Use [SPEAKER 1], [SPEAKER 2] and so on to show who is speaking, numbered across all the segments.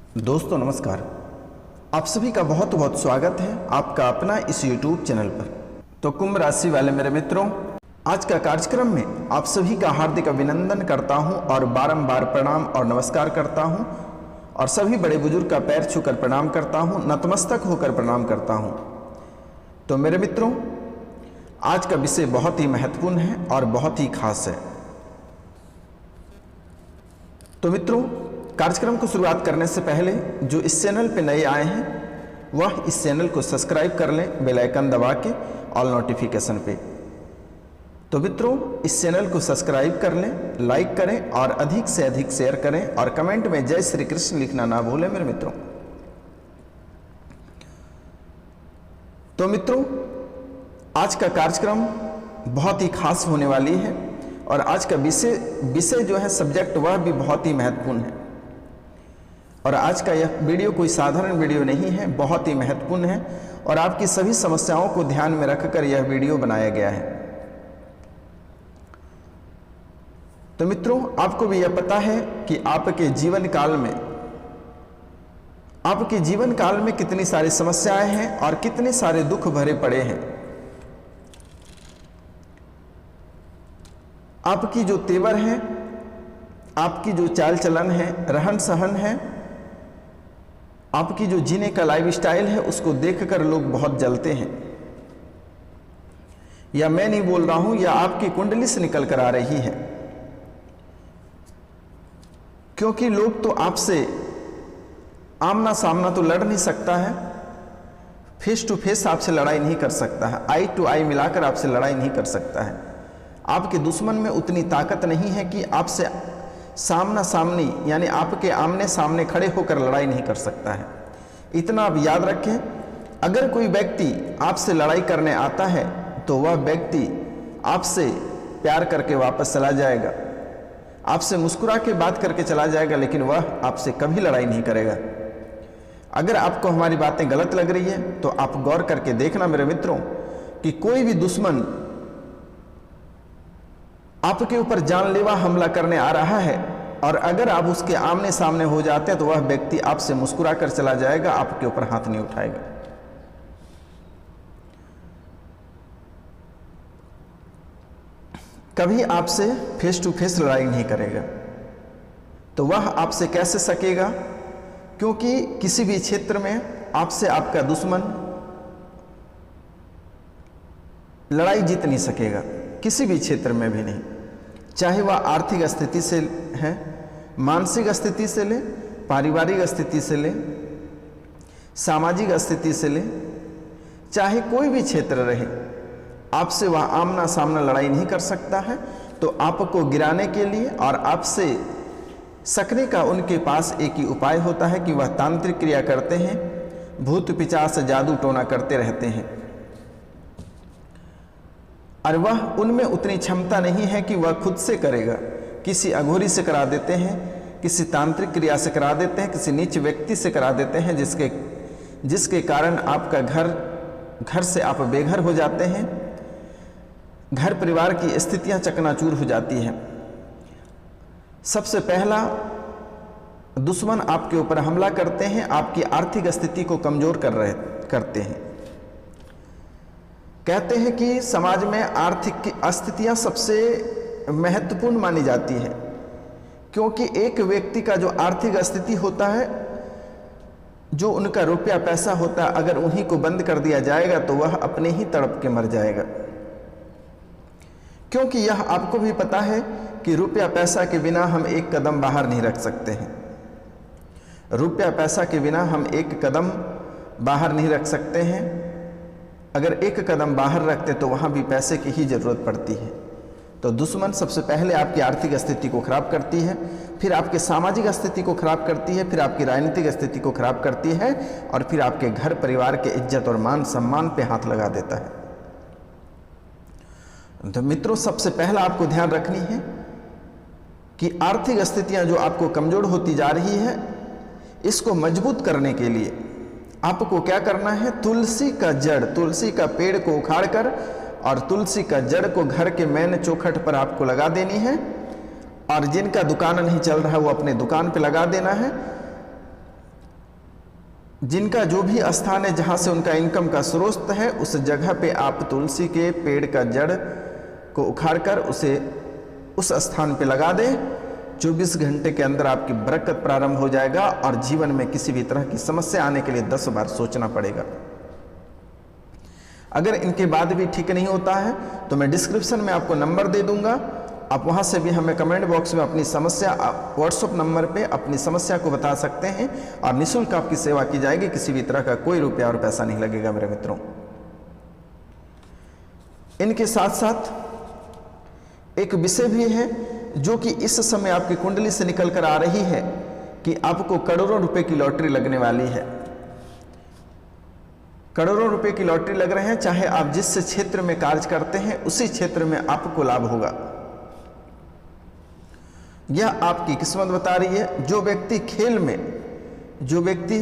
[SPEAKER 1] दोस्तों नमस्कार। आप सभी का बहुत बहुत स्वागत है आपका अपना इस YouTube चैनल पर। तो कुंभ राशि वाले मेरे मित्रों, आज का कार्यक्रम में आप सभी का हार्दिक अभिनंदन करता हूं और बारंबार प्रणाम और नमस्कार करता हूं और सभी बड़े बुजुर्ग का पैर छूकर प्रणाम करता हूं, नतमस्तक होकर प्रणाम करता हूं। तो मेरे मित्रों, आज का विषय बहुत ही महत्वपूर्ण है और बहुत ही खास है। तो मित्रों, कार्यक्रम को शुरुआत करने से पहले जो इस चैनल पे नए आए हैं वह इस चैनल को सब्सक्राइब कर लें, बेल आइकन दबा के ऑल नोटिफिकेशन पे। तो मित्रों, इस चैनल को सब्सक्राइब कर लें, लाइक करें और अधिक से अधिक शेयर करें और कमेंट में जय श्री कृष्ण लिखना ना भूलें मेरे मित्रों। तो मित्रों, आज का कार्यक्रम बहुत ही खास होने वाली है और आज का विषय जो है सब्जेक्ट वह भी बहुत ही महत्वपूर्ण है। और आज का यह वीडियो कोई साधारण वीडियो नहीं है, बहुत ही महत्वपूर्ण है और आपकी सभी समस्याओं को ध्यान में रखकर यह वीडियो बनाया गया है। तो मित्रों, आपको भी यह पता है कि आपके जीवन काल में कितनी सारी समस्याएं हैं और कितने सारे दुख भरे पड़े हैं। आपकी जो तेवर है, आपकी जो चाल चलन है, रहन सहन है, आपकी जो जीने का लाइफ स्टाइल है, उसको देखकर लोग बहुत जलते हैं। या मैं नहीं बोल रहा हूं, या आपकी कुंडली से निकल कर आ रही है। क्योंकि लोग तो आपसे आमना सामना तो लड़ नहीं सकता है, फेस टू फेस आपसे लड़ाई नहीं कर सकता है, आई टू आई मिलाकर आपसे लड़ाई नहीं कर सकता है। आपके दुश्मन में उतनी ताकत नहीं है कि आपसे सामना सामनी यानी आपके आमने सामने खड़े होकर लड़ाई नहीं कर सकता है। इतना आप याद रखें, अगर कोई व्यक्ति आपसे लड़ाई करने आता है तो वह व्यक्ति आपसे प्यार करके वापस चला जाएगा, आपसे मुस्कुरा के बात करके चला जाएगा, लेकिन वह आपसे कभी लड़ाई नहीं करेगा। अगर आपको हमारी बातें गलत लग रही है तो आप गौर करके देखना मेरे मित्रों कि कोई भी दुश्मन आपके ऊपर जानलेवा हमला करने आ रहा है और अगर आप उसके आमने सामने हो जाते हैं तो वह व्यक्ति आपसे मुस्कुरा कर चला जाएगा, आपके ऊपर हाथ नहीं उठाएगा। कभी आपसे फेस टू फेस लड़ाई नहीं करेगा। तो वह आपसे कैसे सकेगा? क्योंकि किसी भी क्षेत्र में आपसे आपका दुश्मन लड़ाई जीत नहीं सकेगा, किसी भी क्षेत्र में भी नहीं। चाहे वह आर्थिक स्थिति से है, मानसिक स्थिति से ले, पारिवारिक स्थिति से ले, सामाजिक स्थिति से ले, चाहे कोई भी क्षेत्र रहे, आपसे वह आमना सामना लड़ाई नहीं कर सकता है। तो आपको गिराने के लिए और आपसे सकने का उनके पास एक ही उपाय होता है कि वह तांत्रिक क्रिया करते हैं, भूत पिशाच जादू टोना करते रहते हैं और वह उनमें उतनी क्षमता नहीं है कि वह खुद से करेगा। किसी अघोरी से करा देते हैं, किसी तांत्रिक क्रिया से करा देते हैं, किसी नीच व्यक्ति से करा देते हैं, जिसके कारण आपका घर से आप बेघर हो जाते हैं, घर परिवार की स्थितियां चकनाचूर हो जाती हैं। सबसे पहला दुश्मन आपके ऊपर हमला करते हैं, आपकी आर्थिक स्थिति को कमजोर करते हैं। कहते हैं कि समाज में आर्थिक स्थितियां सबसे महत्वपूर्ण मानी जाती है, क्योंकि एक व्यक्ति का जो आर्थिक स्थिति होता है, जो उनका रुपया पैसा होता है, अगर उन्हीं को बंद कर दिया जाएगा तो वह अपने ही तड़प के मर जाएगा। क्योंकि यह आपको भी पता है कि रुपया पैसा के बिना हम एक कदम बाहर नहीं रख सकते हैं। रुपया पैसा के बिना हम एक कदम बाहर नहीं रख सकते हैं। अगर एक कदम बाहर रखते तो वहाँ भी पैसे की ही जरूरत पड़ती है। तो दुश्मन सबसे पहले आपकी आर्थिक स्थिति को खराब करती है, फिर आपके सामाजिक स्थिति को खराब करती है, फिर आपकी राजनीतिक स्थिति को खराब करती है और फिर आपके घर परिवार के इज्जत और मान सम्मान पे हाथ लगा देता है। तो मित्रों, सबसे पहला आपको ध्यान रखनी है कि आर्थिक स्थितियां जो आपको कमजोर होती जा रही है, इसको मजबूत करने के लिए आपको क्या करना है? तुलसी का जड़, तुलसी का पेड़ को उखाड़कर और तुलसी का जड़ को घर के मेन चौखट पर आपको लगा देनी है और जिनका दुकान नहीं चल रहा है वो अपने दुकान पे लगा देना है जिनका जो भी स्थान है जहाँ से उनका इनकम का स्रोत है, उस जगह पे आप तुलसी के पेड़ का जड़ को उखाड़कर उसे उस स्थान पे लगा दें। 24 घंटे के अंदर आपकी बरकत प्रारंभ हो जाएगा और जीवन में किसी भी तरह की समस्या आने के लिए 10 बार सोचना पड़ेगा। अगर इनके बाद भी ठीक नहीं होता है तो मैं डिस्क्रिप्शन में आपको नंबर दे दूंगा, आप वहां से भी हमें कमेंट बॉक्स में अपनी समस्या व्हाट्सएप नंबर पे अपनी समस्या को बता सकते हैं और निःशुल्क आपकी सेवा की जाएगी। किसी भी तरह का कोई रुपया और पैसा नहीं लगेगा मेरे मित्रों। इनके साथ साथ एक विषय भी है जो कि इस समय आपकी कुंडली से निकल कर आ रही है कि आपको करोड़ों रुपए की लॉटरी लगने वाली है। करोड़ों रुपए की लॉटरी लग रहे हैं, चाहे आप जिस क्षेत्र में कार्य करते हैं उसी क्षेत्र में आपको लाभ होगा। यह आपकी किस्मत बता रही है। जो व्यक्ति खेल में, जो व्यक्ति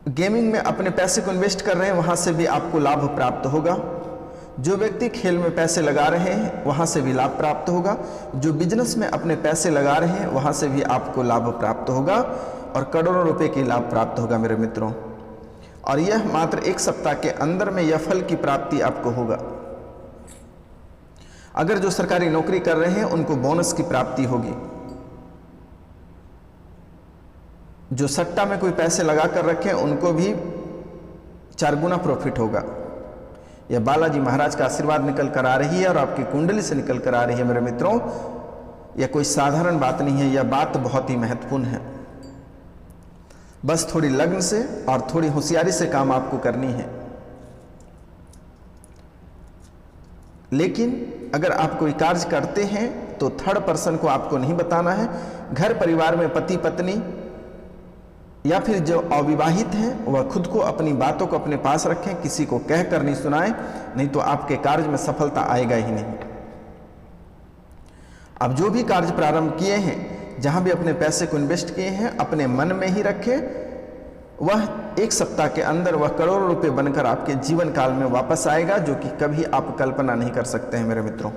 [SPEAKER 1] गेमिंग में अपने पैसे को इन्वेस्ट कर रहे हैं वहां से भी आपको लाभ प्राप्त होगा। जो व्यक्ति खेल में पैसे लगा रहे हैं वहां से भी लाभ प्राप्त होगा। जो बिजनेस में अपने पैसे लगा रहे हैं वहां से भी आपको लाभ प्राप्त होगा और करोड़ों रुपए की लाभ प्राप्त होगा मेरे मित्रों। और यह मात्र 1 सप्ताह के अंदर में यह फल की प्राप्ति आपको होगा। अगर जो सरकारी नौकरी कर रहे हैं उनको बोनस की प्राप्ति होगी। जो सट्टा में कोई पैसे लगा कर रखे हैं उनको भी 4 गुना प्रॉफिट होगा। यह बालाजी महाराज का आशीर्वाद निकल कर आ रही है और आपकी कुंडली से निकल कर आ रही है मेरे मित्रों। यह कोई साधारण बात नहीं है, यह बात बहुत ही महत्वपूर्ण है। बस थोड़ी लगन से और थोड़ी होशियारी से काम आपको करनी है। लेकिन अगर आप कोई कार्य करते हैं तो थर्ड पर्सन को आपको नहीं बताना है। घर परिवार में पति पत्नी या फिर जो अविवाहित हैं वह खुद को अपनी बातों को अपने पास रखें, किसी को कह कर नहीं सुनाएं, नहीं तो आपके कार्य में सफलता आएगा ही नहीं। अब जो भी कार्य प्रारंभ किए हैं, जहां भी अपने पैसे को इन्वेस्ट किए हैं, अपने मन में ही रखें। वह 1 सप्ताह के अंदर वह करोड़ों रुपए बनकर आपके जीवन काल में वापस आएगा, जो कि कभी आप कल्पना नहीं कर सकते हैं मेरे मित्रों।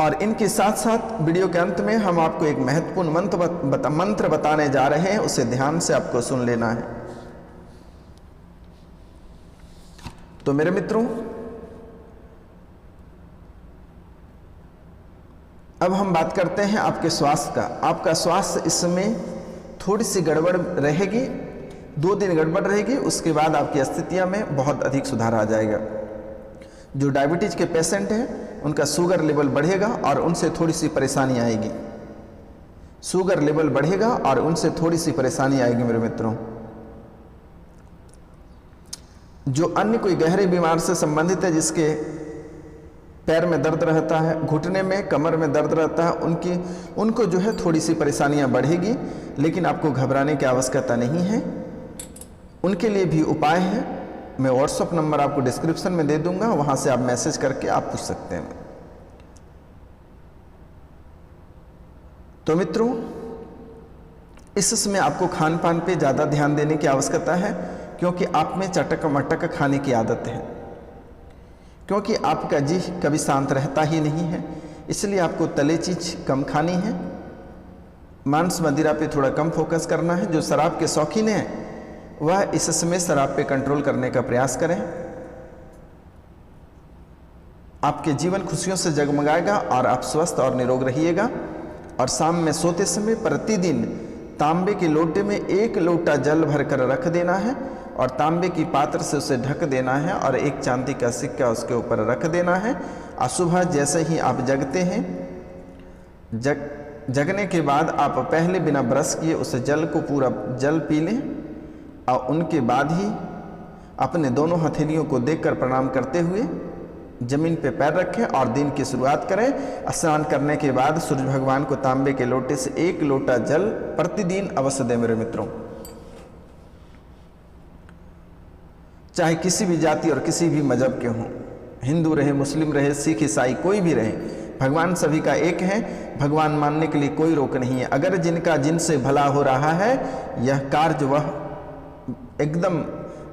[SPEAKER 1] और इनके साथ साथ वीडियो के अंत में हम आपको एक महत्वपूर्ण मंत्र बताने जा रहे हैं, उसे ध्यान से आपको सुन लेना है। तो मेरे मित्रों, अब हम बात करते हैं आपके स्वास्थ्य का। आपका स्वास्थ्य इस समय थोड़ी सी गड़बड़ रहेगी, 2 दिन गड़बड़ रहेगी, उसके बाद आपकी स्थितियां में बहुत अधिक सुधार आ जाएगा। जो डायबिटीज के पेशेंट हैं उनका शुगर लेवल बढ़ेगा और उनसे थोड़ी सी परेशानी आएगी। शुगर लेवल बढ़ेगा और उनसे थोड़ी सी परेशानी आएगी मेरे मित्रों। जो अन्य कोई गहरे बीमार से संबंधित है, जिसके पैर में दर्द रहता है, घुटने में, कमर में दर्द रहता है, उनको जो है थोड़ी सी परेशानियां बढ़ेगी, लेकिन आपको घबराने की आवश्यकता नहीं है। उनके लिए भी उपाय है। मैं व्हाट्सएप नंबर आपको डिस्क्रिप्शन में दे दूंगा, वहां से आप मैसेज करके आप पूछ सकते हैं। तो मित्रों, इस समय आपको खान पान पे ज़्यादा ध्यान देने की आवश्यकता है, क्योंकि आप में चटक मटक खाने की आदत है। क्योंकि आपका जी कभी शांत रहता ही नहीं है, इसलिए आपको तले चीज कम खानी है। मांस मदिरा पे थोड़ा कम फोकस करना है। जो शराब के शौकीन हैं वह इस समय शराब पे कंट्रोल करने का प्रयास करें। आपके जीवन खुशियों से जगमगाएगा और आप स्वस्थ और निरोग रहिएगा। और शाम में सोते समय प्रतिदिन तांबे के लोटे में 1 लोटा जल भरकर रख देना है और तांबे की पात्र से उसे ढक देना है और 1 चांदी का सिक्का उसके ऊपर रख देना है। और सुबह जैसे ही आप जगते हैं, जगने के बाद आप पहले बिना ब्रश किए उस जल को पूरा जल पी लें और उनके बाद ही अपने दोनों हथेलियों को देखकर प्रणाम करते हुए जमीन पे पैर रखें और दिन की शुरुआत करें। स्नान करने के बाद सूर्य भगवान को तांबे के लोटे से 1 लोटा जल प्रतिदिन अवश्य दें मेरे मित्रों। चाहे किसी भी जाति और किसी भी मजहब के हों, हिंदू रहे, मुस्लिम रहे, सिख, ईसाई, कोई भी रहे, भगवान सभी का एक है। भगवान मानने के लिए कोई रोक नहीं है। अगर जिनसे भला हो रहा है, यह कार्य वह एकदम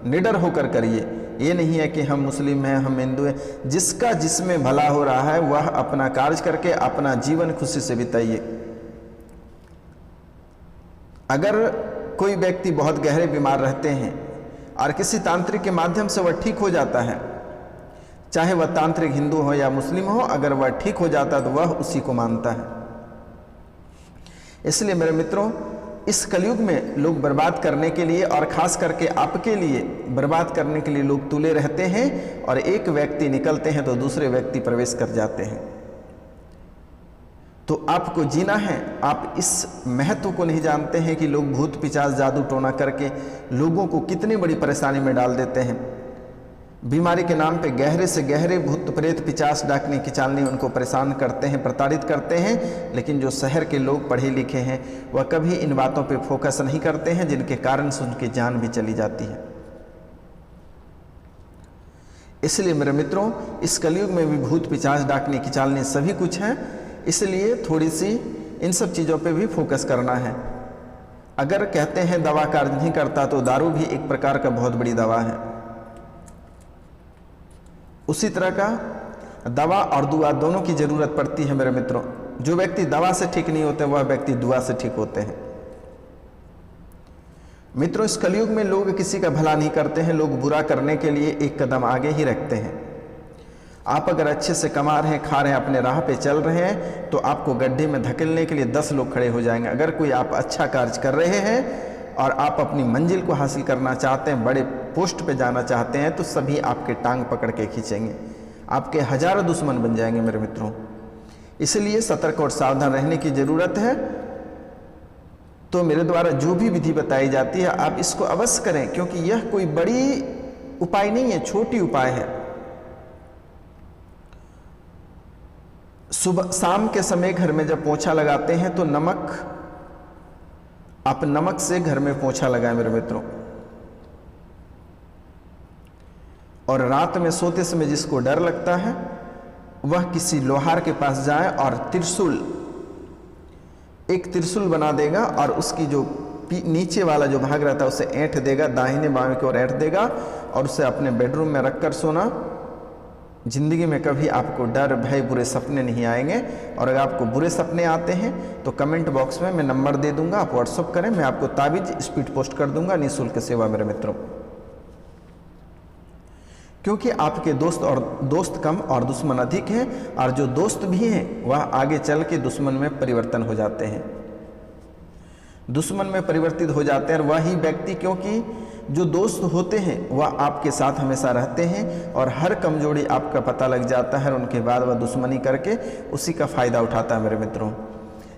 [SPEAKER 1] निडर होकर करिए। ये नहीं है कि हम मुस्लिम हैं, हम हिंदू हैं। जिसका जिसमें भला हो रहा है वह अपना कार्य करके अपना जीवन खुशी से बिताइए। अगर कोई व्यक्ति बहुत गहरे बीमार रहते हैं और किसी तांत्रिक के माध्यम से वह ठीक हो जाता है, चाहे वह तांत्रिक हिंदू हो या मुस्लिम हो, अगर वह ठीक हो जाता है तो वह उसी को मानता है। इसलिए मेरे मित्रों, इस कलयुग में लोग बर्बाद करने के लिए और खास करके आपके लिए बर्बाद करने के लिए लोग तुले रहते हैं, और एक व्यक्ति निकलते हैं तो दूसरे व्यक्ति प्रवेश कर जाते हैं। तो आपको जीना है। आप इस महत्व को नहीं जानते हैं कि लोग भूत पिशाच जादू टोना करके लोगों को कितनी बड़ी परेशानी में डाल देते हैं। बीमारी के नाम पे गहरे से गहरे भूत प्रेत पिशाच डाकने की चालनी उनको परेशान करते हैं, प्रताड़ित करते हैं। लेकिन जो शहर के लोग पढ़े लिखे हैं वह कभी इन बातों पे फोकस नहीं करते हैं, जिनके कारण से उनकी जान भी चली जाती है। इसलिए मेरे मित्रों, इस कलयुग में भी भूत पिशाच डाकने की चालनी सभी कुछ है, इसलिए थोड़ी सी इन सब चीज़ों पे भी फोकस करना है। अगर कहते हैं दवा कार्य नहीं करता, तो दारू भी एक प्रकार का बहुत बड़ी दवा है। उसी तरह का दवा और दुआ दोनों की जरूरत पड़ती है मेरे मित्रों। जो व्यक्ति दवा से ठीक नहीं होते वह व्यक्ति दुआ से ठीक होते हैं। मित्रों, इस कलयुग में लोग किसी का भला नहीं करते हैं, लोग बुरा करने के लिए एक कदम आगे ही रखते हैं। आप अगर अच्छे से कमा रहे हैं, खा रहे हैं, अपने राह पे चल रहे हैं, तो आपको गड्ढे में धकेलने के लिए 10 लोग खड़े हो जाएंगे। अगर कोई आप अच्छा कार्य कर रहे हैं और आप अपनी मंजिल को हासिल करना चाहते हैं, बड़े पोस्ट पे जाना चाहते हैं, तो सभी आपके टांग पकड़ के खींचेंगे, आपके हजारों दुश्मन बन जाएंगे मेरे मित्रों। इसलिए सतर्क और सावधान रहने की जरूरत है। तो मेरे द्वारा जो भी विधि बताई जाती है आप इसको अवश्य करें, क्योंकि यह कोई बड़ी उपाय नहीं है, छोटी उपाय है। सुबह शाम के समय घर में जब पोछा लगाते हैं तो आप नमक से घर में पोछा लगाएं मेरे मित्रों। और रात में सोते समय जिसको डर लगता है वह किसी लोहार के पास जाए और एक त्रिशूल बना देगा और उसकी जो नीचे वाला जो भाग रहता है उसे ऐंठ देगा, दाहिने बाएं की ओर ऐंठ देगा और उसे अपने बेडरूम में रखकर सोना। जिंदगी में कभी आपको डर भय बुरे सपने नहीं आएंगे। और अगर आपको बुरे सपने आते हैं तो कमेंट बॉक्स में मैं नंबर दे दूंगा, आप व्हाट्सअप करें, मैं आपको ताबीज स्पीड पोस्ट कर दूंगा, निःशुल्क सेवा मेरे मित्रों। क्योंकि आपके दोस्त कम और दुश्मन अधिक हैं, और जो दोस्त भी हैं वह आगे चल के दुश्मन में परिवर्तन हो जाते हैं, दुश्मन में परिवर्तित हो जाते हैं। वही व्यक्ति, क्योंकि जो दोस्त होते हैं वह आपके साथ हमेशा रहते हैं और हर कमजोरी आपका पता लग जाता है, और उनके बाद वह दुश्मनी करके उसी का फायदा उठाता है मेरे मित्रों।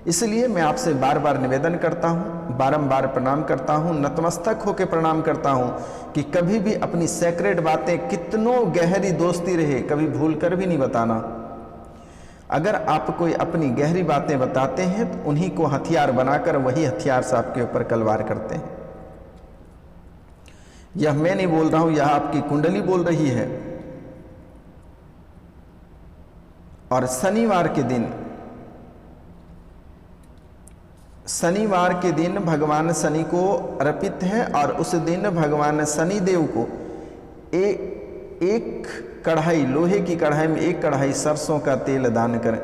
[SPEAKER 1] इसलिए मैं आपसे बार बार निवेदन करता हूँ, बारंबार प्रणाम करता हूँ, नतमस्तक होकर प्रणाम करता हूँ कि कभी भी अपनी सेक्रेट बातें कितनों गहरी दोस्ती रहे कभी भूल कर भी नहीं बताना। अगर आप कोई अपनी गहरी बातें बताते हैं तो उन्हीं को हथियार बनाकर वही हथियार से आपके ऊपर कलवार करते हैं। यह मैं नहीं बोल रहा हूं, यह आपकी कुंडली बोल रही है। और शनिवार के दिन भगवान शनि को अर्पित है, और उस दिन भगवान शनि देव को एक कढ़ाई, लोहे की कढ़ाई में 1 कढ़ाई सरसों का तेल दान करें।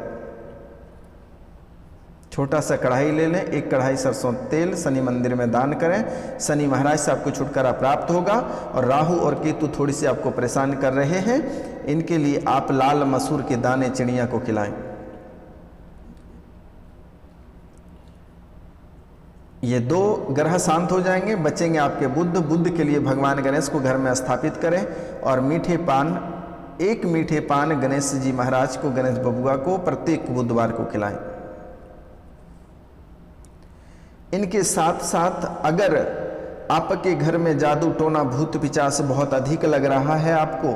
[SPEAKER 1] छोटा सा कढ़ाई ले लें, 1 कढ़ाई सरसों तेल शनि मंदिर में दान करें। शनि महाराज से आपको छुटकारा प्राप्त होगा। और राहु और केतु थोड़ी सी आपको परेशान कर रहे हैं, इनके लिए आप लाल मसूर के दाने चिड़िया को खिलाएं। ये 2 ग्रह शांत हो जाएंगे, बचेंगे आपके बुध के लिए भगवान गणेश को घर में स्थापित करें। और एक मीठे पान गणेश जी महाराज को, गणेश बबुआ को प्रत्येक बुधवार को खिलाएं। इनके साथ साथ अगर आपके घर में जादू टोना भूत पिशाच बहुत अधिक लग रहा है आपको,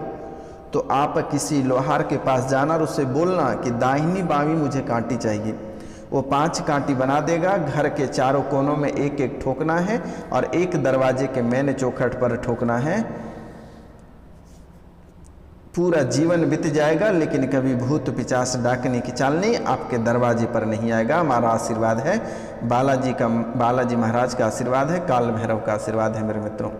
[SPEAKER 1] तो आप किसी लोहार के पास जाना और उससे बोलना कि दाहिनी बावीं मुझे कांटी चाहिए। वो 5 कांटी बना देगा। घर के चारों कोनों में 1-1 ठोकना है और एक दरवाजे के मेन चौखट पर ठोकना है। पूरा जीवन बीत जाएगा, लेकिन कभी भूत पिशाच डाकने की चालनी आपके दरवाजे पर नहीं आएगा। हमारा आशीर्वाद है, बालाजी महाराज का आशीर्वाद है, काल भैरव का आशीर्वाद है मेरे मित्रों।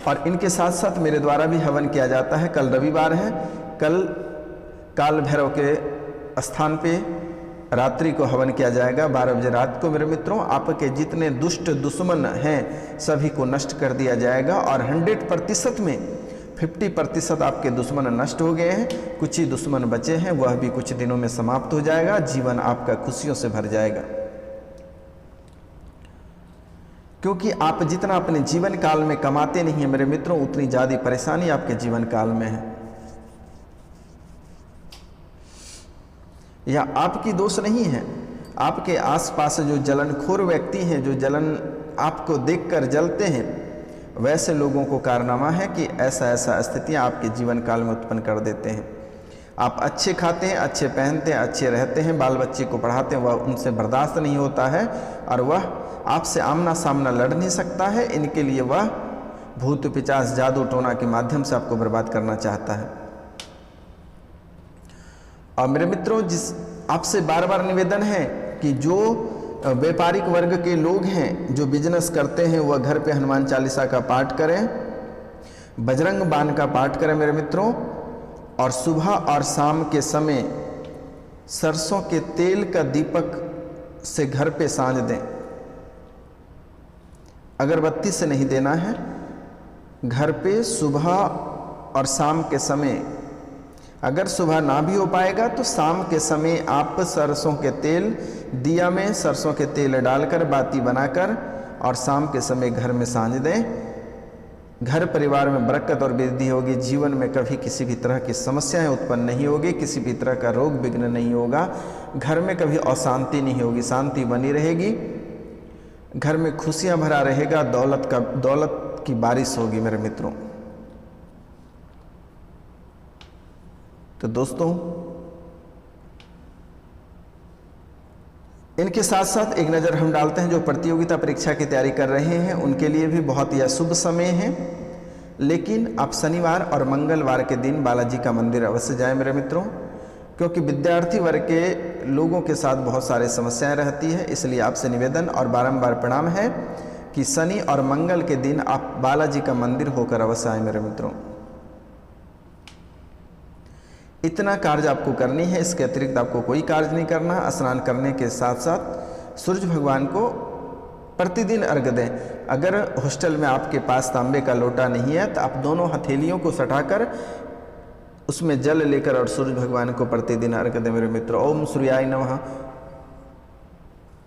[SPEAKER 1] और इनके साथ साथ मेरे द्वारा भी हवन किया जाता है। कल रविवार है, कल काल भैरव के स्थान पे रात्रि को हवन किया जाएगा 12 बजे रात को मेरे मित्रों। आपके जितने दुष्ट दुश्मन हैं सभी को नष्ट कर दिया जाएगा और 100% में 50% आपके दुश्मन नष्ट हो गए हैं, कुछ ही दुश्मन बचे हैं, वह भी कुछ दिनों में समाप्त हो जाएगा। जीवन आपका खुशियों से भर जाएगा, क्योंकि आप जितना अपने जीवन काल में कमाते नहीं हैं मेरे मित्रों, उतनी ज़्यादा परेशानी आपके जीवन काल में है। यह आपकी दोष नहीं है, आपके आसपास जो जलनखोर व्यक्ति हैं, जो जलन आपको देखकर जलते हैं, वैसे लोगों को कारनामा है कि ऐसा स्थितियां आपके जीवन काल में उत्पन्न कर देते हैं। आप अच्छे खाते हैं, अच्छे पहनते हैं, अच्छे रहते हैं, बाल बच्चे को पढ़ाते हैं, वह उनसे बर्दाश्त नहीं होता है और वह आपसे आमना सामना लड़ नहीं सकता है। इनके लिए वह भूत पिचास जादू टोना के माध्यम से आपको बर्बाद करना चाहता है। और मेरे मित्रों, आपसे बार बार निवेदन है कि जो व्यापारिक वर्ग के लोग हैं, जो बिजनेस करते हैं, वह घर पे हनुमान चालीसा का पाठ करें, बजरंग बाण का पाठ करें मेरे मित्रों, और सुबह और शाम के समय सरसों के तेल का दीपक से घर पे सांझ दें। अगरबत्ती से नहीं देना है, घर पे सुबह और शाम के समय, अगर सुबह ना भी हो पाएगा तो शाम के समय आप सरसों के तेल, दिया में सरसों के तेल डालकर बाती बनाकर और शाम के समय घर में सांझ दें। घर परिवार में बरकत और वृद्धि होगी, जीवन में कभी किसी भी तरह की समस्याएं उत्पन्न नहीं होगी, किसी भी तरह का रोग विघ्न नहीं होगा, घर में कभी अशांति नहीं होगी, शांति बनी रहेगी, घर में खुशियां भरा रहेगा, दौलत की बारिश होगी मेरे मित्रों। तो दोस्तों, इनके साथ साथ एक नज़र हम डालते हैं जो प्रतियोगिता परीक्षा की तैयारी कर रहे हैं, उनके लिए भी बहुत ही अशुभ समय है। लेकिन आप शनिवार और मंगलवार के दिन बालाजी का मंदिर अवश्य जाएं मेरे मित्रों, क्योंकि विद्यार्थी वर्ग के लोगों के साथ बहुत सारे समस्याएं रहती है। इसलिए आपसे निवेदन और बारंबार प्रणाम है कि शनि और मंगल के दिन आप बालाजी का मंदिर होकर अवश्य आए मेरे मित्रों। इतना कार्य आपको करनी है, इसके अतिरिक्त आपको कोई कार्य नहीं करना। स्नान करने के साथ साथ सूर्य भगवान को प्रतिदिन अर्घ्य दें। अगर हॉस्टल में आपके पास तांबे का लोटा नहीं है तो आप दोनों हथेलियों को सटाकर उसमें जल लेकर और सूर्य भगवान को प्रतिदिन अर्घ्य दें मेरे मित्रों। ओम सूर्याय नमः,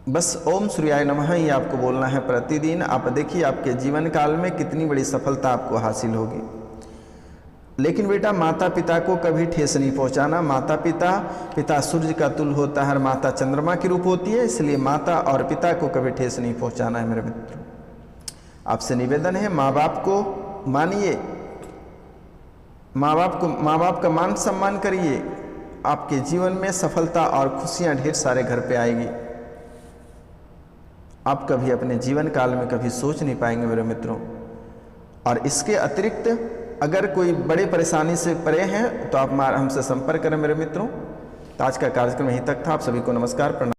[SPEAKER 1] बस ओम सूर्याय नमः ही आपको बोलना है प्रतिदिन। आप देखिए आपके जीवन काल में कितनी बड़ी सफलता आपको हासिल होगी। लेकिन बेटा, माता पिता को कभी ठेस नहीं पहुंचाना। माता पिता सूर्य का तुल्य होता है और माता चंद्रमा की रूप होती है, इसलिए माता और पिता को कभी ठेस नहीं पहुंचाना है मेरे मित्रों। आपसे निवेदन है, माँ बाप को मानिए, माँ बाप का मान सम्मान करिए। आपके जीवन में सफलता और खुशियां ढेर सारे घर पे आएगी। आप कभी अपने जीवन काल में कभी सोच नहीं पाएंगे मेरे मित्रों। और इसके अतिरिक्त अगर कोई बड़ी परेशानी से परे हैं तो आप हमसे संपर्क करें मेरे मित्रों। तो आज का कार्यक्रम यहीं तक था। आप सभी को नमस्कार, प्रणाम।